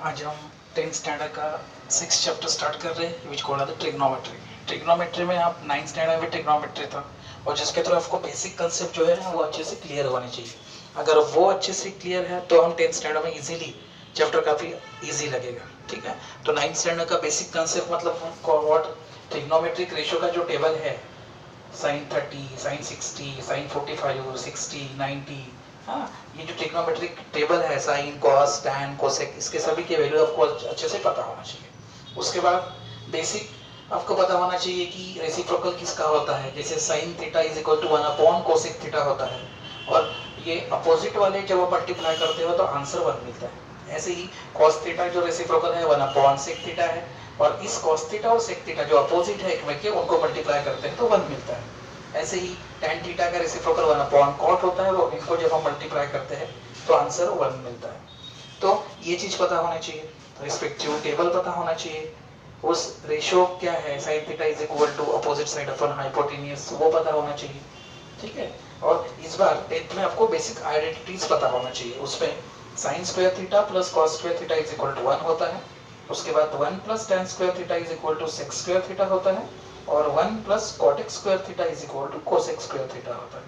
आज हम 10th standard का 6th चैप्टर स्टार्ट कर रहे हैं विच कॉल्ड द ट्रिग्नोमेट्री। ट्रिग्नोमेट्री में आप 9th स्टैंडर्ड में ट्रिग्नोमेट्री था और जिसके थ्रू आपको बेसिक कंसेप्ट जो है वो अच्छे से क्लियर होने चाहिए। अगर वो अच्छे से क्लियर है तो हम 10th स्टैंडर्ड में इजीली चैप्टर काफ़ी इजी लगेगा। ठीक है, तो 9th स्टैंडर्ड का बेसिक कंसेप्ट मतलब व्हाट ट्रिग्नोमेट्रिक रेशियो का जो टेबल है sin 30, sin 60, sin 45, 60, 90, हाँ, ये जो ट्रिग्नोमेट्रिक टेबल है साइन कॉस टैन कोसेक इसके सभी के वैल्यू आपको अच्छे से पता होना चाहिए। उसके बाद बेसिक आपको पता होना चाहिए कि रेसिप्रोकल किसका होता है, जैसे sine theta is equal to 1 upon cosec theta होता है और ये अपोजिट वाले जब आप मल्टीप्लाई करते हो तो आंसर 1 मिलता है। ऐसे ही कॉस थीटा जो रेसिप्रोकल है 1 अपॉन सेक थीटा है और इस कॉस थीटा और सेक थीटा जो अपोजिट है एक के उनको मल्टीप्लाई करते हैं तो 1 मिलता है। ऐसे ही tan थीटा का रेसिप्रोकल 1 अपॉन कॉट होता है, वो इनको जब हम मल्टीप्लाई करते हैं तो आंसर 1 मिलता है। तो ये चीज पता होना चाहिए, रिस्पेक्टिव टेबल पता होना चाहिए, उस रेशियो क्या है sin theta is equal to opposite side upon hypotenuse वो पता होना चाहिए। ठीक है, और इस बार 10th में आपको बेसिक आइडेंटिटीज पता होना चाहिए। उसमें sin square theta plus cos square theta is equal to 1 होता है, उसके बाद 1 plus tan square theta is equal to sec square theta होता है और 1 plus cotec square theta is equal to cosec square theta होता है।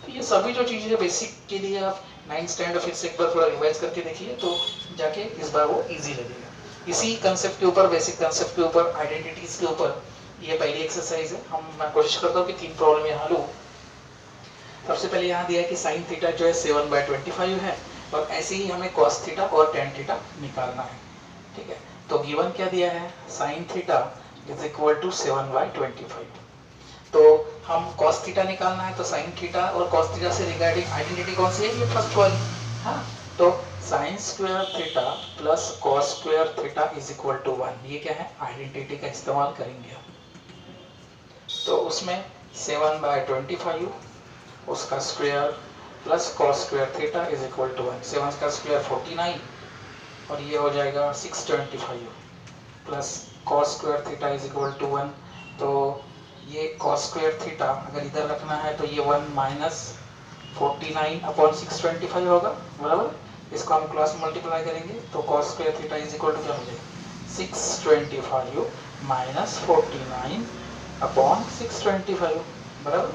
तो ये सभी जो चीजें बेसिक के लिए आप 9th स्टैंडर्ड फिर से एक बार थोड़ा रिवाइज करके देखिए तो जाके इस बार वो इजी लगेगा। इसी कंसेप्ट के ऊपर, बेसिक कंसेप्ट के ऊपर, आइडेंटिटीज के ऊपर ये पहली एक्सरसाइज है। मैं कोशिश करता हूँ कि 3 प्रॉब्लम यहाँ लूँ। सबसे पहले यहाँ दिया है कि साइन थीटा जो है 7/25 है और ऐसे ही हमें cos थीटा और tan थीटा निकालना है। ठीक है, तो गिवन क्या दिया है, sine theta is equal to 7/25। तो हम cos थीटा निकालना है तो साइन थीटा और cos थीटा से रिगार्डिंग आइडेंटिटी कौन सी है, ये फर्स्ट वाली। हाँ, तो sine square theta plus cos square theta is equal to 1, ये क्या है, आइडेंटिटी का इस्तेमाल करेंगे हम। तो उसमें 7/25 उसका square plus cos square theta is equal to 1, 7 का स्क्वायर 49 और ये हो जाएगा 625 plus cos square theta is equal to 1। तो ये cos स्क्वायर थीटा अगर इधर रखना है तो ये 1 माइनस 49 अपॉन 625 होगा, बराबर। इसको हम क्रॉस मल्टीप्लाई करेंगे तो cos square theta is equal to क्या हो जाएगा, 625 माइनस 49 अपॉन 625, बराबर।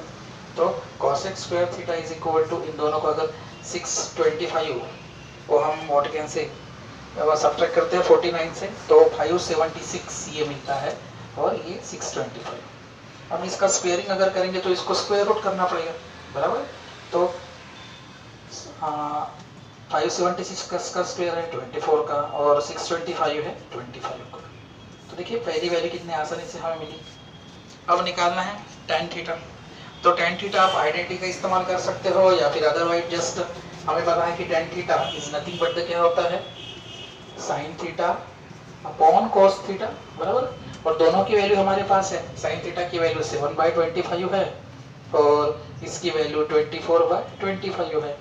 तो cosec square theta is equal to, इन दोनों को अगर 625 को हम व्हाट कैन से सब्ट्रैक्ट करते हैं 49 से तो 576 ये मिलता है और ये 625। हम इसका स्क्वायरिंग अगर करेंगे तो इसको स्क्वायर रूट करना पड़ेगा, बराबर। तो 576 का स्क्वायर है 24 का और 625 है 25 का। तो देखिए पहली वैल्यू कितने आसानी से हमें मिली। अब निकालना है tan थीटा। तो tan थीटा आप आइडेंटिटी का इस्तेमाल कर सकते हो या फिर अदरवाइज जस्ट हमें पता है कि tan theta is nothing but क्या होता है, sin theta upon cos theta, बराबर। और दोनों की वैल्यू हमारे पास है, sin थीटा की वैल्यू 7/25 है और इसकी वैल्यू 24/25 है।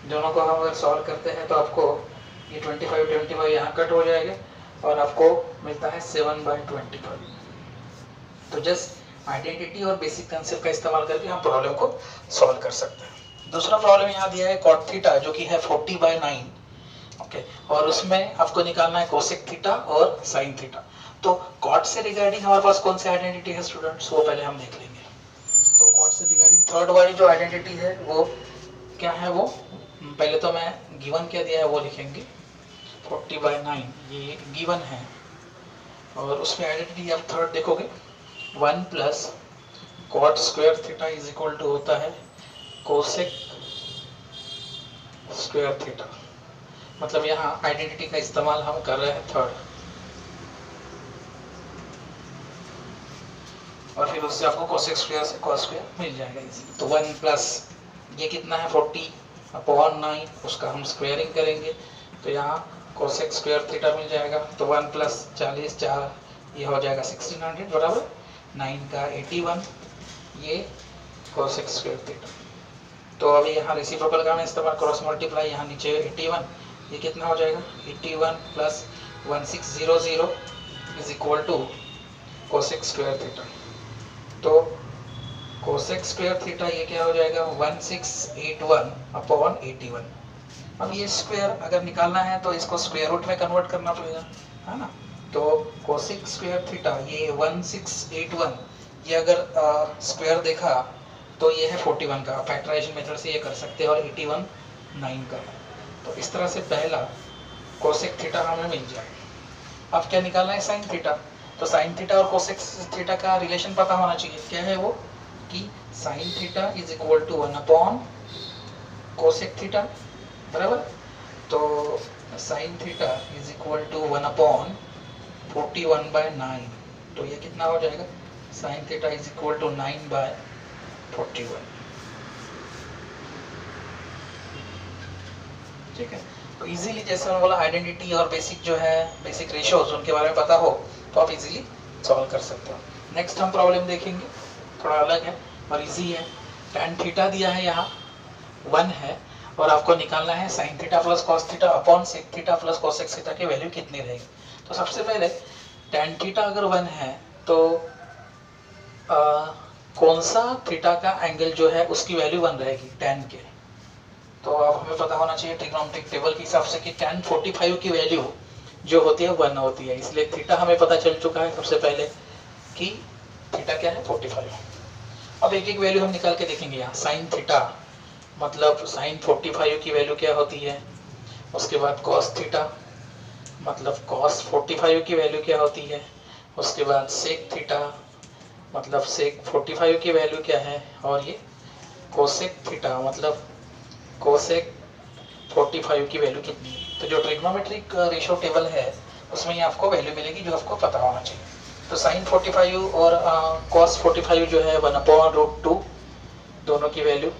दोनों को हम अगर सॉल्व करते हैं तो आपको ये 25 यहाँ कट हो जाएगा और आपको मिलता है 7/25। तो जस्ट आइडेंटिटी और बेसिक कंसेप्ट का इस्तेमाल करके हम प्रॉब्लम को सॉल्व कर सकते हैं। दूसरा प्रॉब्लम यहाँ दिया है cot थीटा जो कि है 40/9, ओके, और उसमें आपको निकालना है कोसेक थीटा और साइन थीटा। तो cot से रिगार्डिंग हमारे पास कौन सी आइडेंटिटी है स्टूडेंट्स, वो पहले हम देख लेंगे। तो cot से रिगार्डिंग थर्ड वाली जो आइडेंटिटी है वो क्या है, वो पहले तो मैं गिवन क्या दिया है वो लिखेंगे, 40/9 ये गिवन है और उसमें आइडेंटिटी आप थर्ड देखोगे 1 plus cot square theta is equal to होता है कोसेक स्क्वायर थीटा। मतलब यहाँ आइडेंटिटी का इस्तेमाल हम कर रहे हैं थर्ड और फिर उससे आपको कोसेक स्क्वायर से cos स्क्वायर मिल जाएगा इजीली। तो 1 प्लस ये कितना है 40/9, उसका हम स्क्वायरिंग करेंगे तो यहाँ कोसेक स्क्वायर थीटा मिल जाएगा। तो 1 प्लस 40 4 ये हो जाएगा 1600, बराबर। 9 का 81 ये कोसेक स्क्वायर थीटा। तो अभी यहाँ रेसिप्रोकल का मैं इस्तेमाल क्रॉस मल्टीप्लाई, यहाँ नीचे 81 ये कितना हो जाएगा 81 plus 1600 is equal to cosec square theta. तो कोसेक स्क्वायर थीटा ये क्या हो जाएगा 1681 अपॉन 81, अब ये स्क्वायर अगर निकालना है तो इसको स्क्वायर रूट में कन्वर्ट करना पड़ेगा, है ना। तो कोसेक स्क्वायर थीटा ये 1681, ये अगर स्क्वायर देखा तो ये है 41 का, फैक्टराइजेशन मेथड से ये कर सकते हैं, और 81 9 का। तो इस तरह से पहला कोसेक थीटा हमें मिल जाए। अब क्या निकालना है, साइन थीटा। तो साइन थीटा और कोसेक थीटा का रिलेशन पता होना चाहिए। क्या है वो, कि sine theta is equal to 1 upon cosec theta, बराबर। तो sine theta is equal to 1 upon 41/9। तो ये कितना हो जाएगा, sine theta is equal to 9/41। ठीक है। तो इजीली जैसे मैंने बोला, आइडेंटिटी और बेसिक जो है, बेसिक रेशियोज उनके बारे में पता हो तो आप इजीली सॉल्व कर सकते हो। नेक्स्ट हम प्रॉब्लम देखेंगे, थोड़ा अलग है और इजी है। tan थीटा दिया है, यहाँ 1 है, और आपको निकालना है sine theta plus cos theta upon sec theta plus cosec theta की वैल्यू कितनी रहेगी। तो सबसे पहले tan थीटा अगर 1 है तो कौन सा थीटा का एंगल जो है उसकी वैल्यू 1 रहेगी, tan के। तो अब हमें पता होना चाहिए ट्रिग्नोमेट्रिक टेबल के हिसाब से कि tan 45 की वैल्यू जो होती है 1 होती है, इसलिए थीटा हमें पता चल चुका है सबसे पहले कि थीटा क्या है, 45। अब एक एक वैल्यू हम निकाल के देखेंगे। यहाँ साइन थीटा मतलब साइन 45 की वैल्यू क्या होती है, उसके बाद कॉस थीटा मतलब कॉस 45 की वैल्यू क्या होती है, उसके बाद सेक थीटा मतलब सेक 45 की वैल्यू क्या है, और ये कोसेक थीटा मतलब कोसेक 45 की वैल्यू कितनी है। तो जो ट्रिग्नोमेट्रिक रेशियो टेबल है उसमें ये आपको वैल्यू मिलेगी जो आपको पता होना चाहिए। तो साइन 45 और कॉस 45 जो है 1/√2 दोनों की वैल्यू,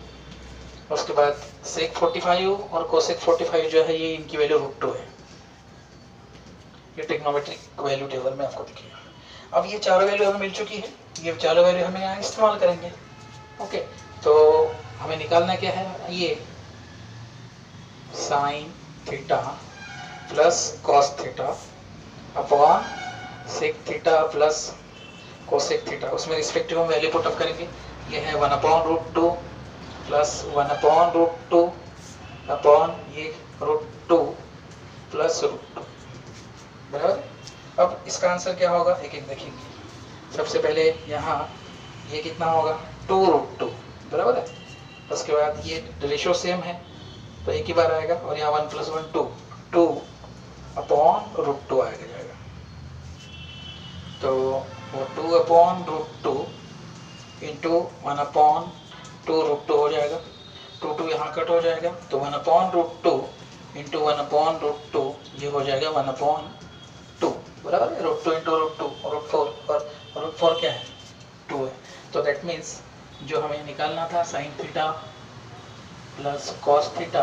उसके बाद सेक 45 और कोसेक 45 जो है ये इनकी वैल्यू √2 है। ये ट्रिग्नोमेट्रिक वैल्यू टेबल में आपको दिखेगा। अब ये चारों वैल्यू हमें मिल चुकी है, ये चारों वैल्यू हमें यहाँ इस्तेमाल करेंगे। ओके, तो हमें निकालना क्या है, ये sine theta plus cos theta upon sec theta plus cosec theta, उसमें रिस्पेक्टिव हम वैल्यू पुट अप करेंगे। ये है 1/√2 प्लस 1/√2 अपॉन ये √2 प्लस √2, बराबर। अब इसका आंसर क्या होगा, एक एक देखेंगे। सबसे पहले यहाँ ये कितना होगा, 2√2, बराबर है। उसके बाद ये रेशियो सेम है तो एक ही बार आएगा, और यहाँ 1 + 1 2 2/√2 आएगा जाएगा। तो वो 2/√2 इंटू 1/2√2 हो जाएगा। 2 यहाँ कट हो जाएगा, तो 1/√2 इंटू 1/√2 ये हो जाएगा 1/2, बराबर है। √2 इंटू √2 √4, और √4 क्या है, 2 है। तो दैट मीन्स जो हमें निकालना था sine theta plus cos theta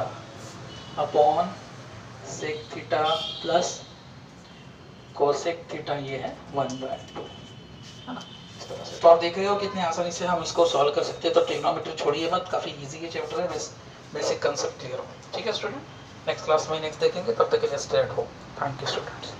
upon sec theta plus cosec theta, ये है 1/2, है ना। इस तरह से तो आप देख रहे हो कितने आसानी से हम इसको सॉल्व कर सकते हैं। तो ट्रिग्नोमेट्री छोड़िए मत, काफ़ी इजी ये चैप्टर है, बेसिक कंसेप्ट क्लियर हो। ठीक है स्टूडेंट, नेक्स्ट क्लास में नेक्स्ट देखेंगे, तब तक के लिए stay at home. Thank you students.